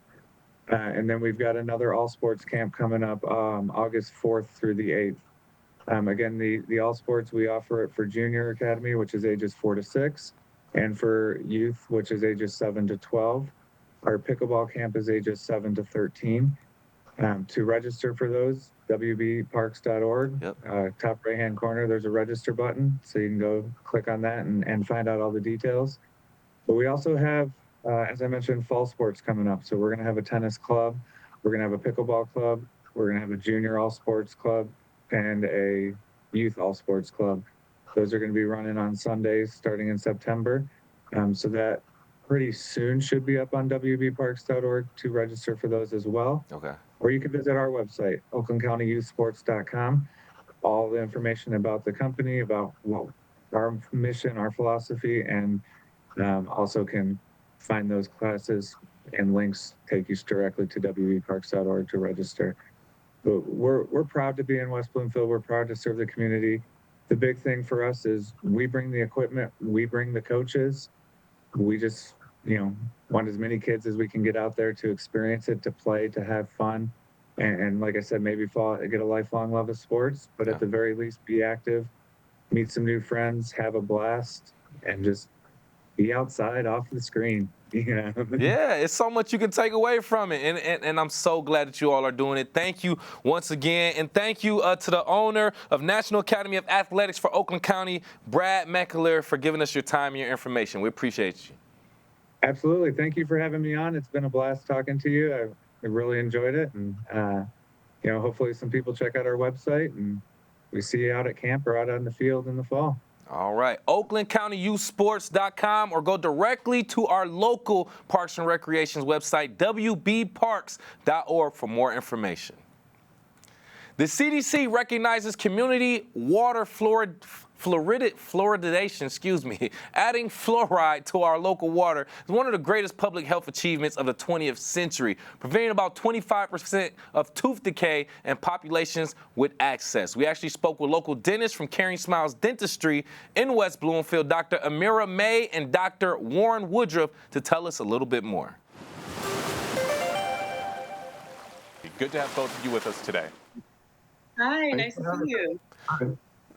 And then we've got another all sports camp coming up August 4th through the 8th. Again, the all sports, we offer it for junior academy, which is ages 4 to 6, and for youth, which is ages 7 to 12. Our pickleball camp is ages 7 to 13. To register for those, wbparks.org. Top right-hand corner, there's a register button, so you can go click on that and find out all the details. But we also have, as I mentioned, fall sports coming up. So we're going to have a tennis club, we're going to have a pickleball club, we're going to have a junior all sports club, and a youth all sports club. Those are going to be running on Sundays starting in September. So that pretty soon should be up on wbparks.org to register for those as well. Okay. or you can visit our website, oaklandcountyyouthsports.com. All the information about the company, about our mission, our philosophy, and also can find those classes and links take you directly to weparks.org to register. But we're proud to be in West Bloomfield. We're proud to serve the community. The big thing for us is we bring the equipment, we bring the coaches. We just, want as many kids as we can get out there to experience it, to play, to have fun. And like I said, maybe get a lifelong love of sports, but at the very least, be active, meet some new friends, have a blast, and just be outside off the screen. Yeah, it's so much you can take away from it. And I'm so glad that you all are doing it. Thank you once again. And thank you to the owner of National Academy of Athletics for Oakland County, Brad McAleer, for giving us your time and your information. We appreciate you. Absolutely. Thank you for having me on. It's been a blast talking to you. I really enjoyed it. And, hopefully some people check out our website and we see you out at camp or out on the field in the fall. All right, OaklandCountyYouthSports.com, or go directly to our local Parks and Recreations website, WBParks.org, for more information. The CDC recognizes community water fluoridation, adding fluoride to our local water is one of the greatest public health achievements of the 20th century, preventing about 25% of tooth decay in populations with access. We actually spoke with local dentists from Caring Smiles Dentistry in West Bloomfield, Dr. Amira May and Dr. Warren Woodruff, to tell us a little bit more. Good to have both of you with us today. Hi, nice to see you.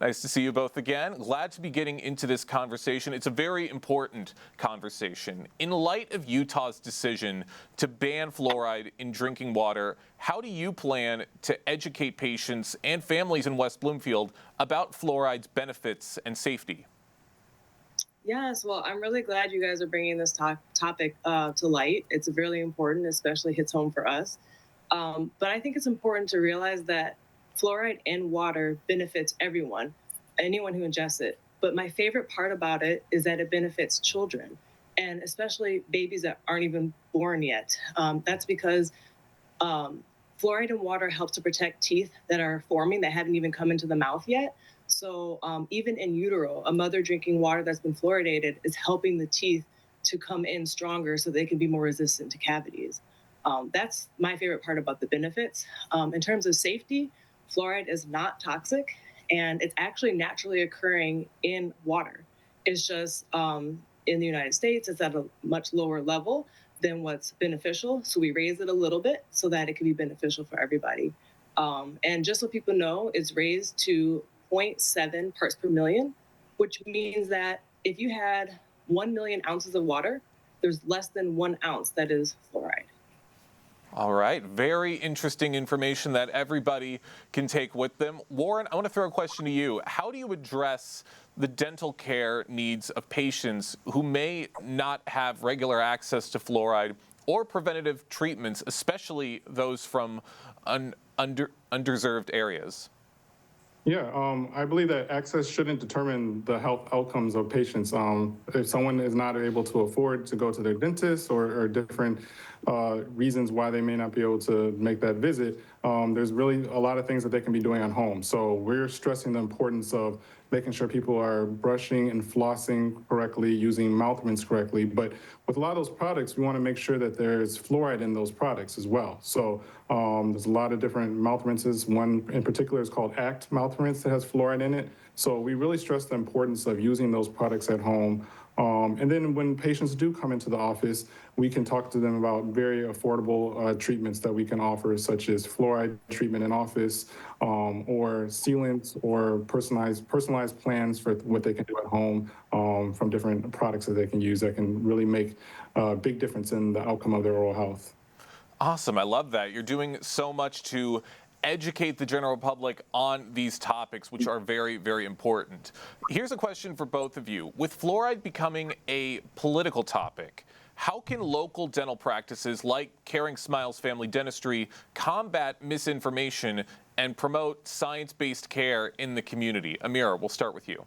Nice to see you both again. Glad to be getting into this conversation. It's a very important conversation. In light of Utah's decision to ban fluoride in drinking water, how do you plan to educate patients and families in West Bloomfield about fluoride's benefits and safety? Yes, well, I'm really glad you guys are bringing this topic to light. It's really important, especially hits home for us. But I think it's important to realize that fluoride in water benefits anyone who ingests it. But my favorite part about it is that it benefits children, and especially babies that aren't even born yet. That's because fluoride in water helps to protect teeth that are forming, that haven't even come into the mouth yet. So even in utero, a mother drinking water that's been fluoridated is helping the teeth to come in stronger so they can be more resistant to cavities. That's my favorite part about the benefits. In terms of safety, fluoride is not toxic, and it's actually naturally occurring in water. It's just in the United States, it's at a much lower level than what's beneficial. So we raise it a little bit so that it can be beneficial for everybody. And just so people know, it's raised to 0.7 parts per million, which means that if you had 1 million ounces of water, there's less than 1 ounce that is fluoride. All right, very interesting information that everybody can take with them. Warren, I want to throw a question to you. How do you address the dental care needs of patients who may not have regular access to fluoride or preventative treatments, especially those from underserved areas? Yeah, I believe that access shouldn't determine the health outcomes of patients. If someone is not able to afford to go to their dentist or different reasons why they may not be able to make that visit, there's really a lot of things that they can be doing at home. So we're stressing the importance of making sure people are brushing and flossing correctly, using mouth rinse correctly. But with a lot of those products, we want to make sure that there's fluoride in those products as well. So there's a lot of different mouth rinses. One in particular is called ACT mouth rinse that has fluoride in it. So we really stress the importance of using those products at home. And then when patients do come into the office, we can talk to them about very affordable treatments that we can offer, such as fluoride treatment in office, or sealants, or personalized plans for what they can do at home from different products that they can use that can really make a big difference in the outcome of their oral health. Awesome. I love that. You're doing so much to educate the general public on these topics, which are very, very important. Here's a question for both of you. With fluoride becoming a political topic, how can local dental practices like Caring Smiles Family Dentistry combat misinformation and promote science-based care in the community? Amira, we'll start with you.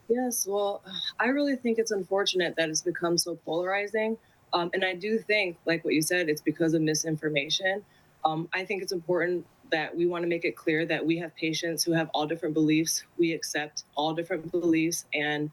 Yes, well, I really think it's unfortunate that it's become so polarizing. And I do think, like what you said, it's because of misinformation. I think it's important that we want to make it clear that we have patients who have all different beliefs. We accept all different beliefs, and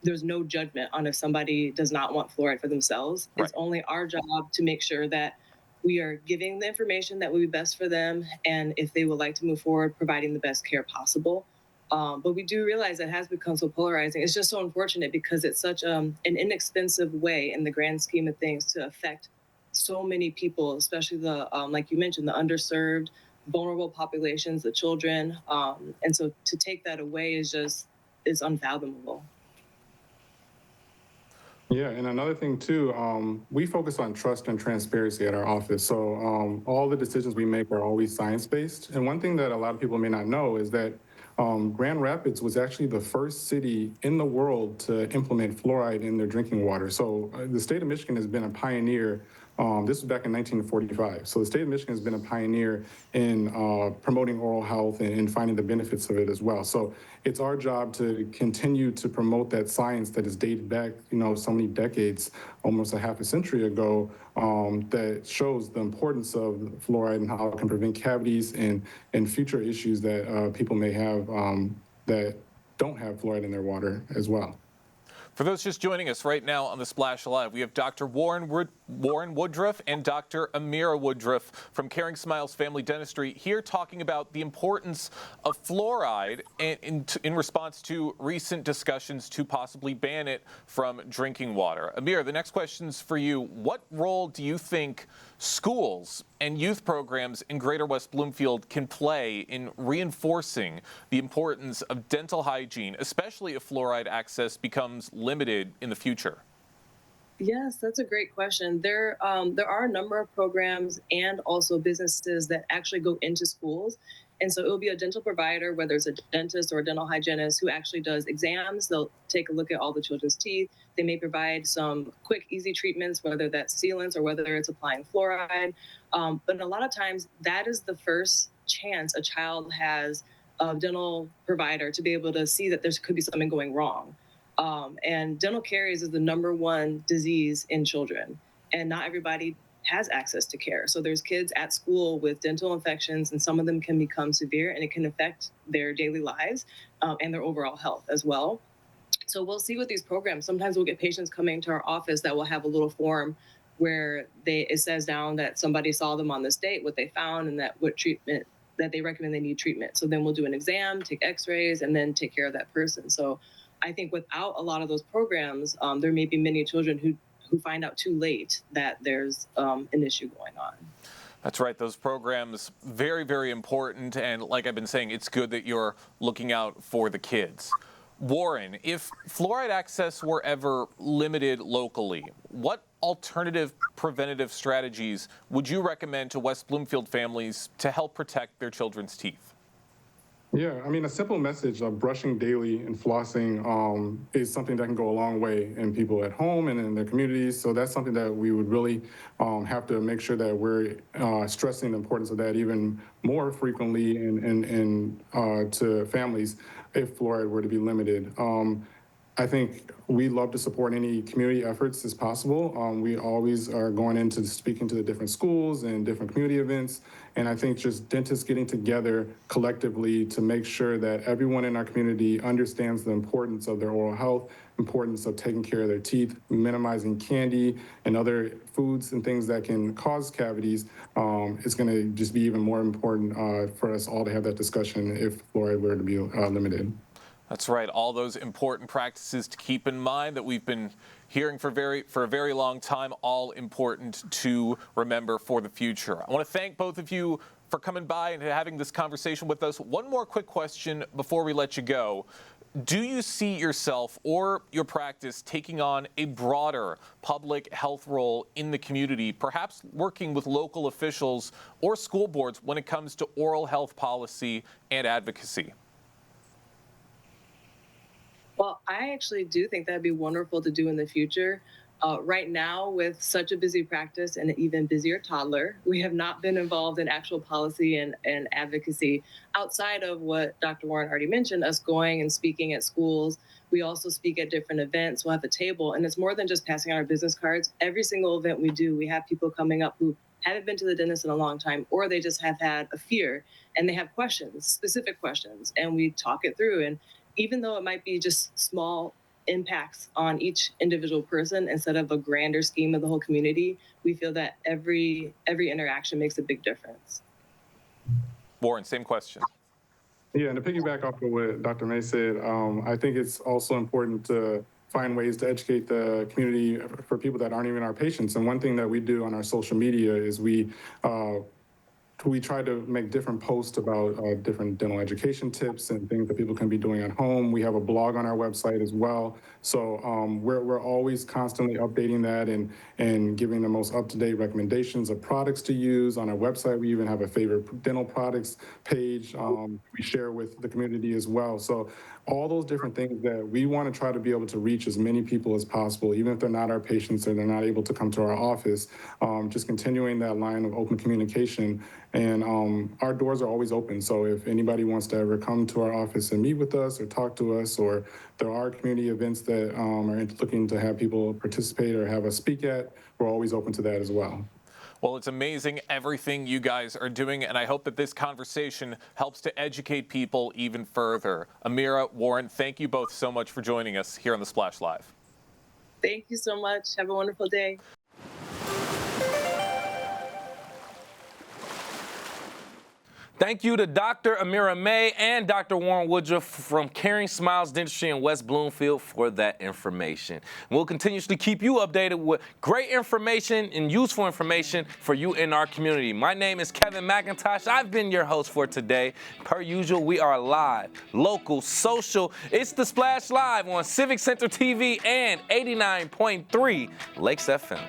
there's no judgment on if somebody does not want fluoride for themselves. Right. It's only our job to make sure that we are giving the information that would be best for them, and if they would like to move forward, providing the best care possible. But we do realize it has become so polarizing. It's just so unfortunate because it's such an inexpensive way in the grand scheme of things to affect so many people, especially the, like you mentioned, the underserved, vulnerable populations, the children. And so to take that away is unfathomable. Yeah, and another thing too, we focus on trust and transparency at our office. So all the decisions we make are always science-based. And one thing that a lot of people may not know is that Grand Rapids was actually the first city in the world to implement fluoride in their drinking water. So the state of Michigan has been a pioneer. This was back in 1945. So the state of Michigan has been a pioneer in promoting oral health and finding the benefits of it as well. So it's our job to continue to promote that science that is dated back, so many decades, almost a half a century ago, that shows the importance of fluoride and how it can prevent cavities and future issues that people may have that don't have fluoride in their water as well. For those just joining us right now on the Splash Live, we have Dr. Warren Woodruff and Dr. Amira Woodruff from Caring Smiles Family Dentistry here talking about the importance of fluoride in response to recent discussions to possibly ban it from drinking water. Amira, the next question's for you. What role do you think schools and youth programs in Greater West Bloomfield can play in reinforcing the importance of dental hygiene, especially if fluoride access becomes limited in the future? Yes, that's a great question. There are a number of programs and also businesses that actually go into schools. And so it will be a dental provider, whether it's a dentist or a dental hygienist, who actually does exams. They'll take a look at all the children's teeth. They may provide some quick, easy treatments, whether that's sealants or whether it's applying fluoride. But a lot of times that is the first chance a child has a dental provider to be able to see that there could be something going wrong. And dental caries is the #1 disease in children, and not everybody has access to care. So there's kids at school with dental infections, and some of them can become severe, and it can affect their daily lives and their overall health as well. So we'll see with these programs. Sometimes we'll get patients coming to our office that will have a little form where it says down that somebody saw them on this date, what they found, and that what treatment that they recommend they need treatment. So then we'll do an exam, take x-rays, and then take care of that person. So I think without a lot of those programs, there may be many children who find out too late that there's an issue going on. That's right. Those programs, very, very important. And like I've been saying, it's good that you're looking out for the kids. Warren, if fluoride access were ever limited locally, what alternative preventative strategies would you recommend to West Bloomfield families to help protect their children's teeth? Yeah, I mean, a simple message of brushing daily and flossing is something that can go a long way in people at home and in their communities. So that's something that we would really have to make sure that we're stressing the importance of that even more frequently and to families if fluoride were to be limited. I think we love to support any community efforts as possible. We always are going into speaking to the different schools and different community events. And I think just dentists getting together collectively to make sure that everyone in our community understands the importance of their oral health, importance of taking care of their teeth, minimizing candy and other foods and things that can cause cavities. It's going to just be even more important for us all to have that discussion if fluoride were to be limited. That's right. All those important practices to keep in mind that we've been hearing for a very long time, all important to remember for the future. I want to thank both of you for coming by and having this conversation with us. One more quick question before we let you go. Do you see yourself or your practice taking on a broader public health role in the community, perhaps working with local officials or school boards when it comes to oral health policy and advocacy? Well, I actually do think that'd be wonderful to do in the future. Right now, with such a busy practice and an even busier toddler, we have not been involved in actual policy and advocacy outside of what Dr. Warren already mentioned, us going and speaking at schools. We also speak at different events. We'll have a table, and it's more than just passing out our business cards. Every single event we do, we have people coming up who haven't been to the dentist in a long time, or they just have had a fear and they have questions, specific questions, and we talk it through. And even though it might be just small impacts on each individual person instead of a grander scheme of the whole community, we feel that every interaction makes a big difference. Warren, same question. Yeah, and to piggyback off of what Dr. May said, I think it's also important to find ways to educate the community for people that aren't even our patients. And one thing that we do on our social media is we try to make different posts about different dental education tips and things that people can be doing at home. We have a blog on our website as well. So we're always constantly updating that and giving the most up-to-date recommendations of products to use. On our website, we even have a favorite dental products page we share with the community as well. So all those different things that we want to try to be able to reach as many people as possible, even if they're not our patients or they're not able to come to our office, just continuing that line of open communication. And our doors are always open. So if anybody wants to ever come to our office and meet with us or talk to us, or there are community events that are looking to have people participate or have us speak at, we're always open to that as well. Well, it's amazing everything you guys are doing, and I hope that this conversation helps to educate people even further. Amira, Warren, thank you both so much for joining us here on The Splash Live. Thank you so much. Have a wonderful day. Thank you to Dr. Amira May and Dr. Warren Woodruff from Caring Smiles Dentistry in West Bloomfield for that information. We'll continuously keep you updated with great information and useful information for you in our community. My name is Kevin McIntosh. I've been your host for today. Per usual, we are live, local, social. It's The Splash Live on Civic Center TV and 89.3 Lakes FM.